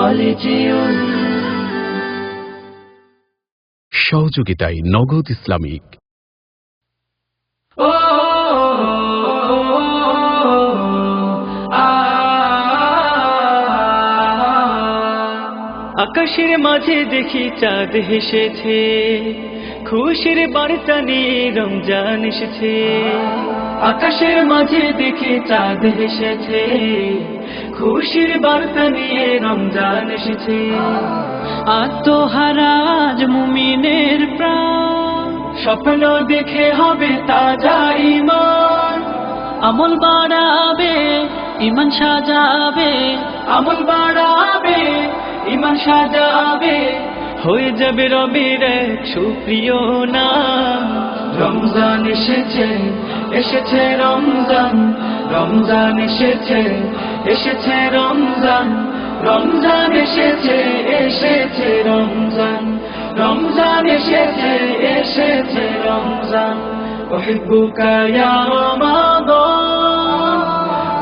কলেজিয়ম। সহযোগিতায় নগদ ইসলামিক। আকাশের মাঝে দেখি চাঁদ হেসেছে, খুশির বার্তা নিয়ে রমজান এসেছে। আকাশের মাঝে দেখি চাঁদ হেসেছে, খুশির বার্তা নিয়ে রমজান এসেছে। আত্মহারা আজ মুমিনের প্রাণ, স্বপ্ন দেখে হবে তাজা ঈমান। আমল বাড়াবে ঈমান সাজাবে, আমল বাড়াবে ঈমান সাজাবে, হয়ে যাবে রবের এক সুপ্রিয় নাম। রমজান এসেছে, এসেছে রমজান, রমজান এসেছে, এসেছে রমজান, রমজান এসেছে, এসেছে রমজান, রমজান এসেছে, এসেছে রমজান। উহিব্বুকা ইয়া রমাদান,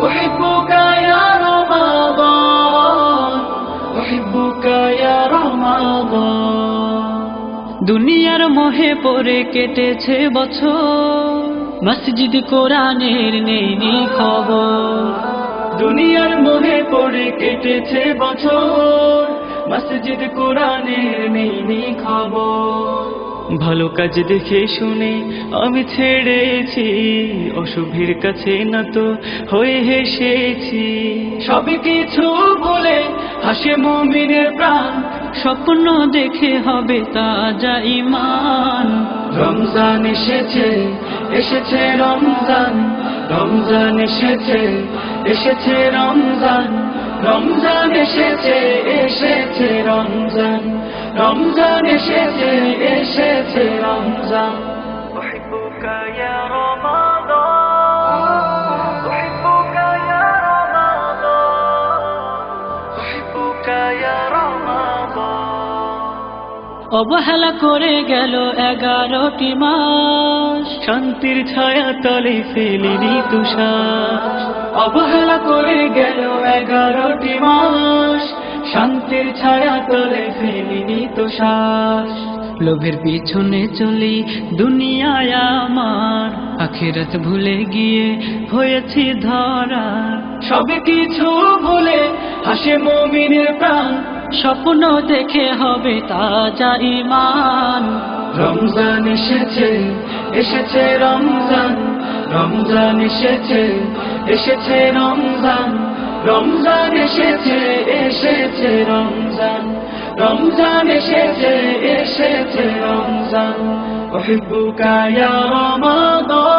উহিব্বুকা ইয়া রমাদান, উহিব্বুকা ইয়া রমাদান। দুনিয়ার মোহে পড়ে কেটেছে বছর, মসজিদ কোরআনের নেই খবর। দুনিয়ার মোহে পড়ে কেটেছে বছর, মসজিদ কোরআনের নেই খবর। ভালো কাজ দেখে শুনে আমি ছেড়েছি, অশুভের কাছে না তো হয়ে হেসেছি। সবই কিছু ভুলে হাসে মুমিনের প্রাণ, স্বপ্ন দেখে হবে তাজা ঈমান। রমজান এসেছে, এসেছে রমজান, রমজান এসেছে, এসেছে রমজান, রমজান এসেছে, এসেছে রমজান, রমজান এসেছে, এসেছে রমজান। উহিব্বুকা ইয়া রমাদান, উহিব্বুকা ইয়া রমাদান, উহিব্বুকা ইয়া রমাদান। অবহেলা করে গেল 11টি মাস, শান্তির ছায়া তলে ফেলিনি তুষার। অবহেলা করে গেল 11টি মাস, শান্তির ছায়া তলে ফেলিনি তুষার। লোভের পিছনে চলি দুনিয়ায় আমার, আখিরাত ভুলে গিয়ে হয়েছি ধরা। সবে কিছু ভুলে হাসে মুমিনের প্রাণ, স্বপ্ন দেখে হবে তাজা ঈমান। রমজান এসেছে, এসেছে রমজান, রমজান এসেছে, এসেছে রমজান, রমজান এসেছে, এসেছে রমজান, রমজান এসেছে, এসেছে রমজান। উহিব্বুকা ইয়া রমাদান।